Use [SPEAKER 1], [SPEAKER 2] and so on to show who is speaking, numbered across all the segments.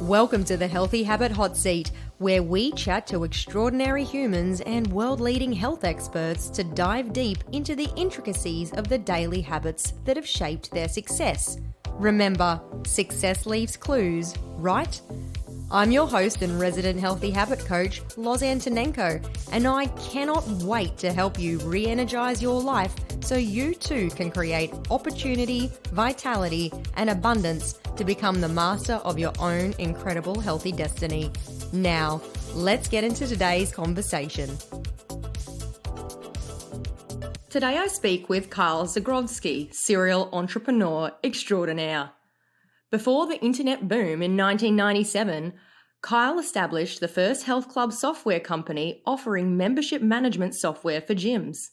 [SPEAKER 1] Welcome to the Healthy Habit Hot Seat, where we chat to extraordinary humans and world-leading health experts to dive deep into the intricacies of the daily habits that have shaped their success. Remember, success leaves clues, right? I'm your host and resident healthy habit coach, Loz Antonenko, and I cannot wait to help you re-energize your life so you too can create opportunity, vitality, and abundance to become the master of your own incredible healthy destiny. Now, let's get into today's conversation. Today I speak with Kyle Zagrodzky, serial entrepreneur extraordinaire. Before the internet boom in 1997, Kyle established the first health club software company offering membership management software for gyms.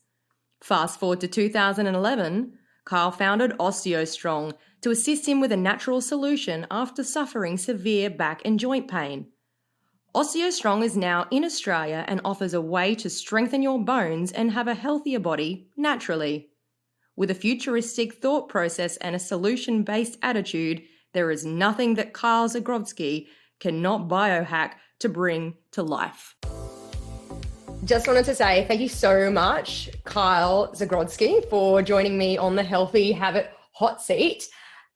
[SPEAKER 1] Fast forward to 2011, Kyle founded OsteoStrong to assist him with a natural solution after suffering severe back and joint pain. OsteoStrong is now in Australia and offers a way to strengthen your bones and have a healthier body naturally. With a futuristic thought process and a solution-based attitude, there is nothing that Kyle Zagrodzky cannot biohack to bring to life. Just wanted to say thank you so much, Kyle Zagrodzky, for joining me on the Healthy Habit Hot Seat.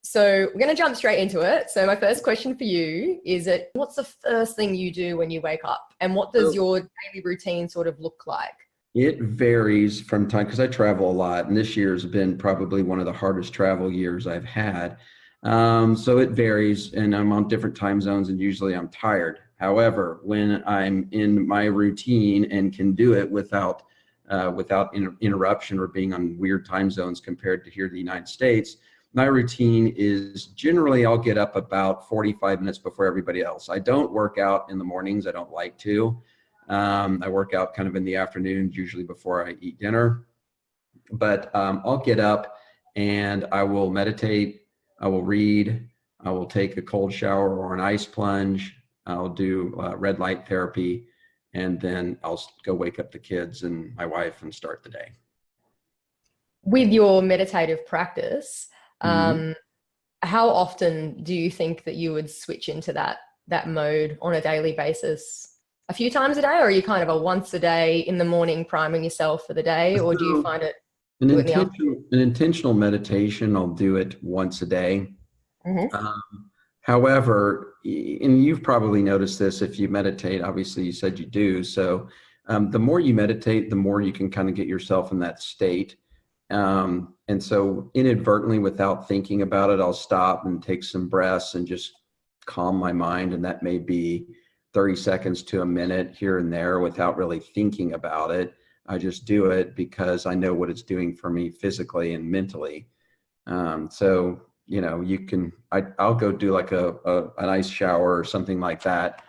[SPEAKER 1] So we're going to jump straight into it. So my first question for you is what's the first thing you do when you wake up? And what does your daily routine sort of look like?
[SPEAKER 2] It varies from time because I travel a lot. And this year's been probably one of the hardest travel years I've had. So it varies and I'm on different time zones and usually I'm tired. However, when I'm in my routine and can do it without interruption or being on weird time zones compared to here in the United States, my routine is generally I'll get up about 45 minutes before everybody else. I don't work out in the mornings. I don't like to. I work out kind of in the afternoon, usually before I eat dinner. But I'll get up and I will meditate. I will read. I will take a cold shower or an ice plunge. I'll do red light therapy. And then I'll go wake up the kids and my wife and start the day.
[SPEAKER 1] With your meditative practice, how often do you think that you would switch into that mode on a daily basis? A few times a day, or are you kind of a once a day in the morning priming yourself for the day, or do you find it
[SPEAKER 2] an intentional meditation? I'll do it once a day. However, and you've probably noticed this if you meditate, obviously you said you do. So the more you meditate, the more you can kind of get yourself in that state. And so inadvertently, without thinking about it, I'll stop and take some breaths and just calm my mind. And that may be 30 seconds to a minute here and there without really thinking about it. I just do it because I know what it's doing for me physically and mentally. So, you know, I'll go do like an ice shower or something like that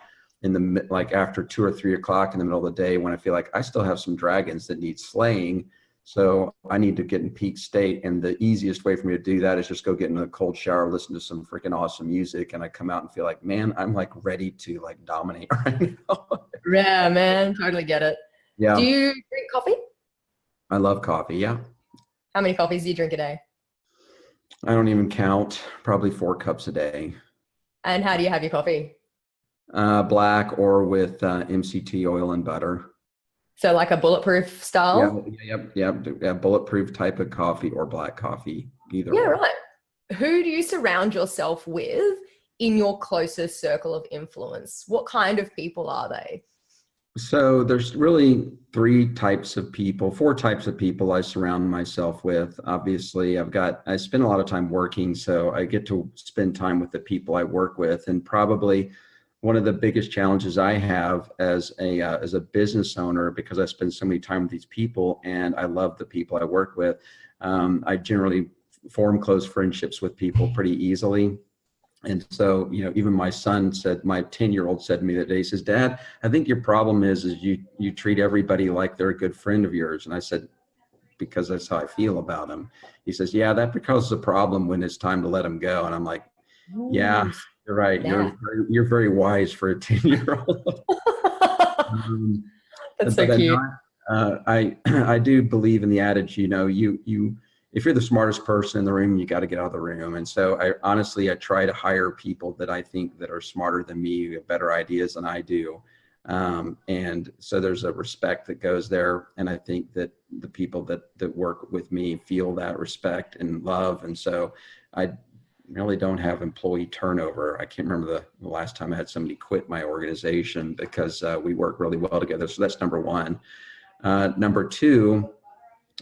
[SPEAKER 2] like after 2 or 3 o'clock in the middle of the day when I feel like I still have some dragons that need slaying. So I need to get in peak state. And the easiest way for me to do that is just go get in a cold shower, listen to some freaking awesome music. And I come out and feel like, man, I'm like ready to like dominate right now.
[SPEAKER 1] Yeah, man. Totally get it.
[SPEAKER 2] Yeah.
[SPEAKER 1] Do you drink coffee?
[SPEAKER 2] I love coffee. Yeah.
[SPEAKER 1] How many coffees do you drink a day?
[SPEAKER 2] I don't even count. Probably 4 cups a day.
[SPEAKER 1] And how do you have your coffee?
[SPEAKER 2] Black or with MCT oil and butter.
[SPEAKER 1] So like a bulletproof style?
[SPEAKER 2] Yeah, bulletproof type of coffee or black coffee, either.
[SPEAKER 1] Yeah, right. Who do you surround yourself with in your closest circle of influence? What kind of people are they?
[SPEAKER 2] So there's really 4 types of people I surround myself with. Obviously, I spend a lot of time working, so I get to spend time with the people I work with. And probably one of the biggest challenges I have as a business owner, because I spend so many time with these people and I love the people I work with, I generally form close friendships with people pretty easily. And so, you know, even my 10-year-old said to me that day, he says, "Dad, I think your problem is you treat everybody like they're a good friend of yours." And I said, "Because that's how I feel about them." He says, "Yeah, that becomes a problem when it's time to let them go." And I'm like, "Yeah, you're right. Yeah. You're very wise for a 10-year-old."
[SPEAKER 1] That's so cute.
[SPEAKER 2] I do believe in the adage, you know, you if you're the smartest person in the room, you got to get out of the room. And so I try to hire people that I think that are smarter than me, have better ideas than I do. And so there's a respect that goes there. And I think that the people that work with me feel that respect and love. And so I really don't have employee turnover. I can't remember the last time I had somebody quit my organization, because we work really well together. So that's number one. Number two,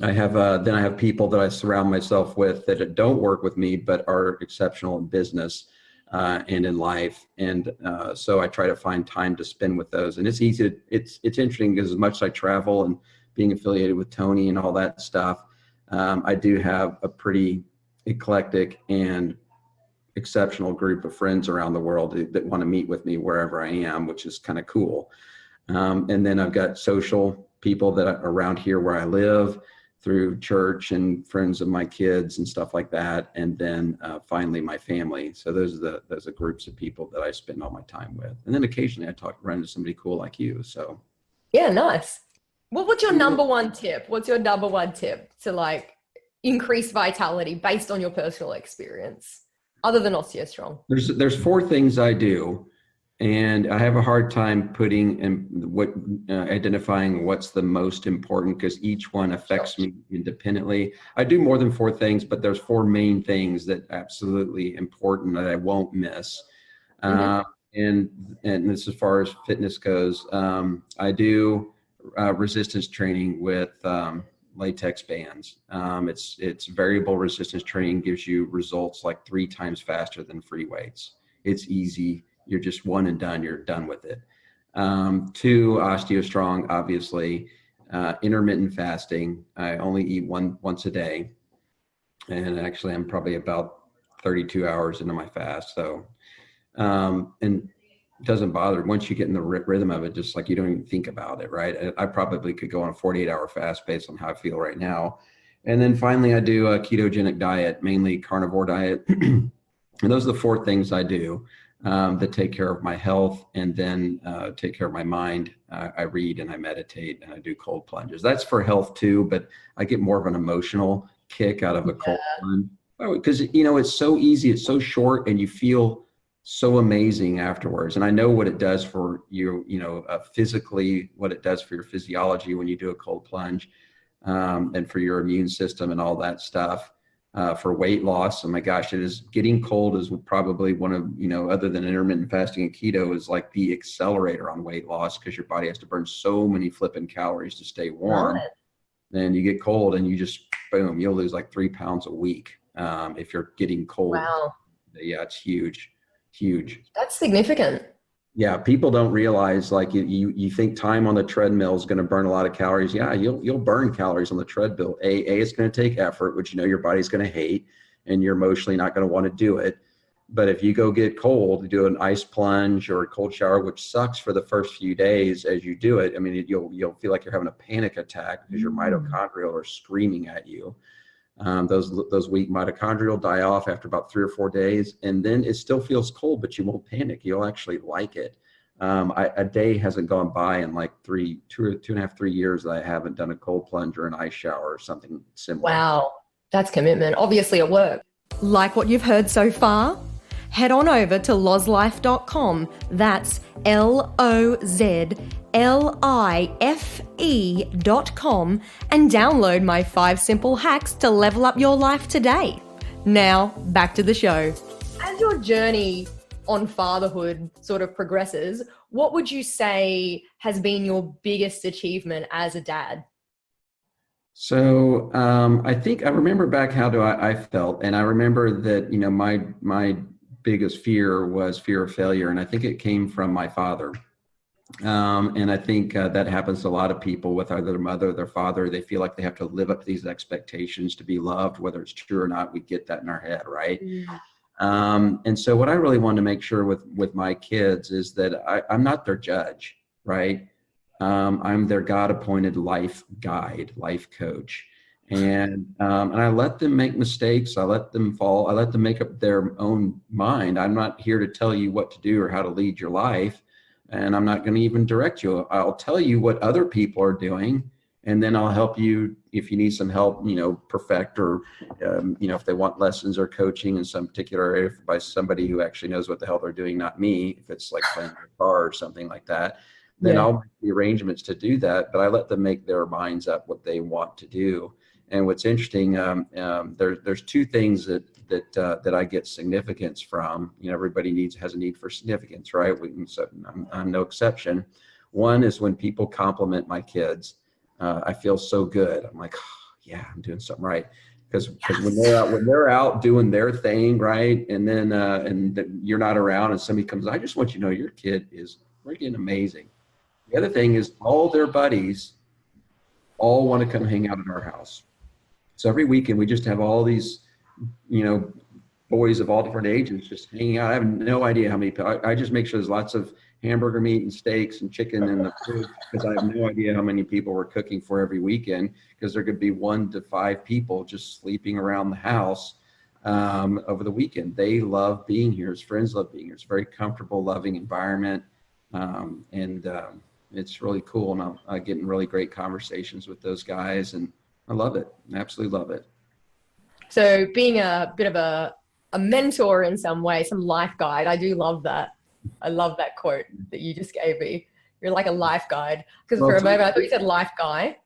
[SPEAKER 2] I have people that I surround myself with that don't work with me, but are exceptional in business and in life. And so I try to find time to spend with those. And it's easy. It's interesting because as much as I travel and being affiliated with Tony and all that stuff, I do have a pretty eclectic and exceptional group of friends around the world that want to meet with me wherever I am, which is kind of cool. And then I've got social people that are around here where I live, through church and friends of my kids and stuff like that. And then finally my family. So those are groups of people that I spend all my time with. And then occasionally I run into somebody cool like you. So
[SPEAKER 1] yeah, nice. What's your number one tip? What's your number one tip to like increase vitality based on your personal experience, other than OsteoStrong?
[SPEAKER 2] There's four things I do. And I have a hard time identifying what's the most important, because each one affects me independently. I do more than four things, but there's four main things that absolutely important that I won't miss. And this, as far as fitness goes, I do resistance training with latex bands. It's variable resistance training, gives you results like 3 times faster than free weights. It's easy. You're just one and done. You're done with it. 2, OsteoStrong, obviously. Intermittent fasting. I only eat once a day. And actually, I'm probably about 32 hours into my fast. So, and it doesn't bother. Once you get in the rhythm of it, just like you don't even think about it, right? I probably could go on a 48-hour fast based on how I feel right now. And then finally, I do a ketogenic diet, mainly carnivore diet. And those are the 4 things I do that take care of my health, and then take care of my mind. I read and I meditate and I do cold plunges. That's for health too, but I get more of an emotional kick out of a cold plunge, because it's so easy, it's so short, and you feel so amazing afterwards. And I know what it does for you, physically, what it does for your physiology when you do a cold plunge, and for your immune system and all that stuff. For weight loss, oh my gosh, getting cold is probably one of, other than intermittent fasting and keto, is like the accelerator on weight loss, because your body has to burn so many flipping calories to stay warm. Then you get cold and you just, boom, you'll lose like 3 pounds a week if you're getting cold.
[SPEAKER 1] Wow.
[SPEAKER 2] Yeah, it's huge.
[SPEAKER 1] That's significant.
[SPEAKER 2] Yeah, people don't realize, like, you think time on the treadmill is going to burn a lot of calories. Yeah, you'll burn calories on the treadmill. It's going to take effort, which your body's going to hate, and you're emotionally not going to want to do it. But if you go get cold, do an ice plunge or a cold shower, which sucks for the first few days as you do it. I mean, you'll feel like you're having a panic attack because your mitochondria are screaming at you. Those weak mitochondria will die off after about 3 or 4 days, and then it still feels cold, but you won't panic. You'll actually like it. A day hasn't gone by in like 2.5, 3 years that I haven't done a cold plunge or an ice shower or something similar.
[SPEAKER 1] Wow, that's commitment. Obviously it worked. Like what you've heard so far? Head on over to lozlife.com. That's LOZLIFE.com and download my 5 simple hacks to level up your life today. Now, back to the show. As your journey on fatherhood sort of progresses, what would you say has been your biggest achievement as a dad?
[SPEAKER 2] So I think I remember back how I felt, and I remember that my biggest fear was fear of failure, and I think it came from my father. And I think that happens to a lot of people with either their mother or their father. They feel like they have to live up to these expectations to be loved, whether it's true or not. We get that in our head, right? And so what I really wanted to make sure with my kids is that I'm not their judge, right? I'm their God-appointed life guide, life coach. And I let them make mistakes. I let them fall. I let them make up their own mind. I'm not here to tell you what to do or how to lead your life. And I'm not going to even direct you. I'll tell you what other people are doing, And then I'll help you if you need some help, perfect, or, if they want lessons or coaching in some particular area by somebody who actually knows what the hell they're doing, not me. If it's like playing guitar or something like that, then
[SPEAKER 1] Yeah.
[SPEAKER 2] I'll make the arrangements to do that. But I let them make their minds up what they want to do. And what's interesting, there's two things that I get significance from. Everybody has a need for significance, right? So I'm no exception. One is when people compliment my kids. I feel so good. I'm like, oh, yeah, I'm doing something right. Because when they're out doing their thing, right, and then you're not around, and somebody comes, I just want you to know your kid is freaking amazing. The other thing is all their buddies all want to come hang out at our house. So every weekend we just have all these, boys of all different ages just hanging out. I have no idea how many people. I just make sure there's lots of hamburger meat and steaks and chicken in the food, because I have no idea how many people we're cooking for every weekend, because there could be 1 to 5 people just sleeping around the house over the weekend. They love being here. His friends love being here. It's a very comfortable, loving environment. And it's really cool. And I'm getting really great conversations with those guys, and I love it. I absolutely love it.
[SPEAKER 1] So being a bit of a mentor in some way, some life guide, I do love that. I love that quote that you just gave me. You're like a life guide. Because for a moment I thought you said life guy.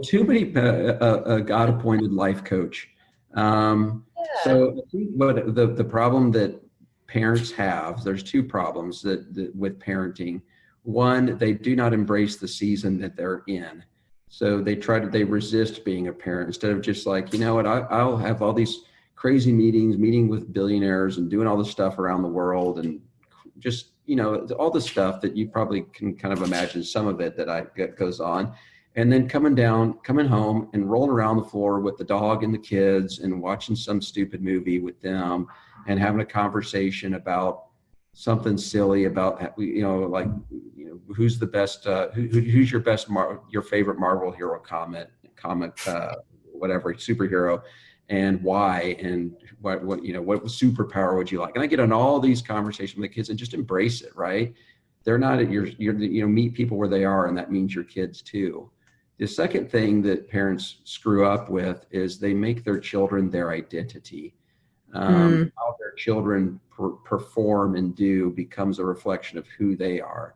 [SPEAKER 2] Too many God-appointed life coach. So I think what the problem that parents have, there's 2 problems that with parenting. One, they do not embrace the season that they're in. So they resist being a parent, instead of just like, you know what, I'll have all these crazy meeting with billionaires and doing all this stuff around the world, and just, all the stuff that you probably can kind of imagine some of it that goes on. And then coming home and rolling around the floor with the dog and the kids and watching some stupid movie with them and having a conversation about something silly about, who's the best, who's your best, your favorite Marvel hero comic, whatever, superhero, and why, and what superpower would you like? And I get on all these conversations with the kids and just embrace it, right? They're not at meet people where they are, and that means your kids too. The second thing that parents screw up with is they make their children their identity. How their children perform and do becomes a reflection of who they are.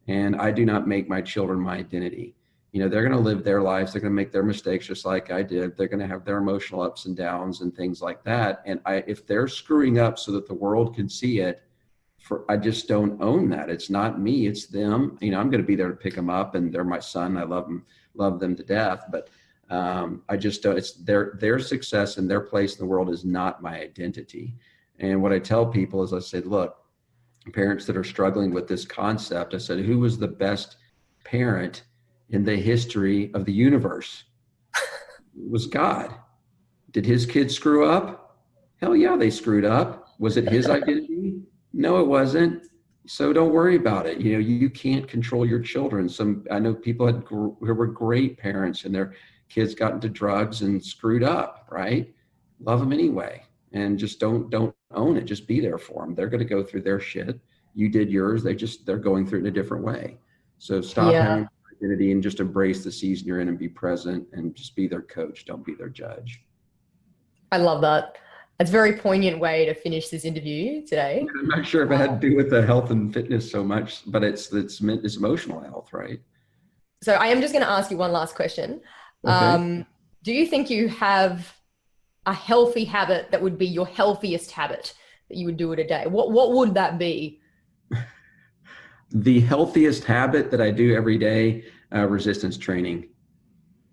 [SPEAKER 2] And I do not make my children my identity. They're going to live their lives. They're going to make their mistakes just like I did. They're going to have their emotional ups and downs and things like that. And if they're screwing up so that the world can see it, I just don't own that. It's not me, it's them. I'm going to be there to pick them up, and they're my son. I love them to death. But I just don't. It's their success and their place in the world is not my identity. And what I tell people is, I said, look, parents that are struggling with this concept, I said, who was the best parent in the history of the universe? It was God. Did his kids screw up? Hell yeah, they screwed up. Was it his identity? No, it wasn't. So don't worry about it. You can't control your children. I know people who were great parents, and their kids got into drugs and screwed up, right? Love them anyway. And just don't own it. Just be there for them. They're going to go through their shit. You did yours. They're going through it in a different way. So stop having identity and just embrace the season you're in and be present, and just be their coach. Don't be their judge.
[SPEAKER 1] I love that. It's a very poignant way to finish this interview today.
[SPEAKER 2] I'm not sure if it had to do with the health and fitness so much, but it's emotional health, right?
[SPEAKER 1] So I am just going to ask you one last question.
[SPEAKER 2] Okay.
[SPEAKER 1] Do you think you have a healthy habit that would be your healthiest habit that you would do it a day? What would that be?
[SPEAKER 2] The healthiest habit that I do every day, resistance training.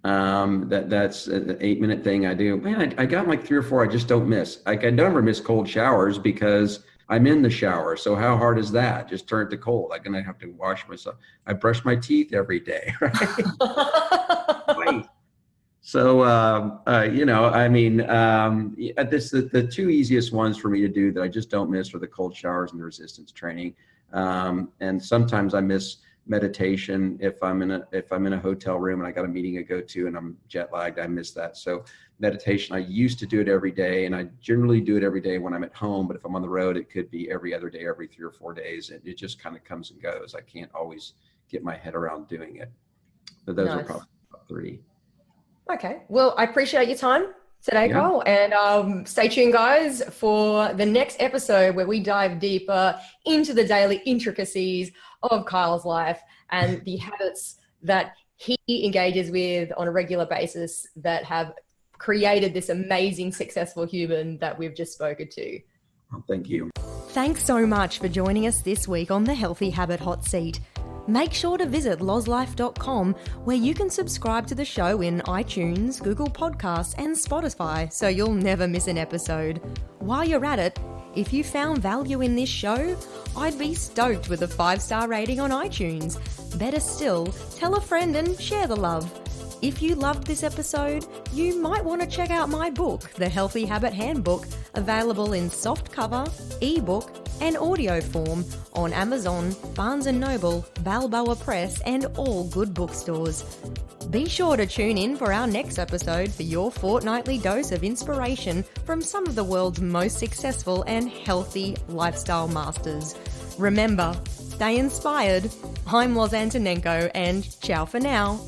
[SPEAKER 2] That's an 8-minute thing I do. Man, I got like 3 or 4 I just don't miss. I never miss cold showers because I'm in the shower. So how hard is that? Just turn it to cold. I'm gonna have to wash myself. I brush my teeth every day, right? Right. So the 2 easiest ones for me to do that I just don't miss are the cold showers and the resistance training. And sometimes I miss meditation if I'm in a hotel room and I got a meeting to go to and I'm jet lagged. I miss that. So meditation, I used to do it every day, and I generally do it every day when I'm at home. But if I'm on the road, it could be every other day, every 3 or 4 days. It just kind of comes and goes. I can't always get my head around doing it. But those are probably top three.
[SPEAKER 1] Okay. Well, I appreciate your time today,
[SPEAKER 2] Yeah.
[SPEAKER 1] Kyle. And stay tuned, guys, for the next episode where we dive deeper into the daily intricacies of Kyle's life and the habits that he engages with on a regular basis that have created this amazing, successful human that we've just spoken to.
[SPEAKER 2] Well, thank you.
[SPEAKER 1] Thanks so much for joining us this week on the Healthy Habit Hot Seat. Make sure to visit lozlife.com, where you can subscribe to the show in iTunes, Google Podcasts, and Spotify so you'll never miss an episode. While you're at it, if you found value in this show, I'd be stoked with a 5-star rating on iTunes. Better still, tell a friend and share the love. If you loved this episode, you might want to check out my book, The Healthy Habit Handbook, available in softcover, ebook, and audio form on Amazon, Barnes & Noble, Balboa Press, and all good bookstores. Be sure to tune in for our next episode for your fortnightly dose of inspiration from some of the world's most successful and healthy lifestyle masters. Remember, stay inspired. I'm Loz Antonenko, and ciao for now.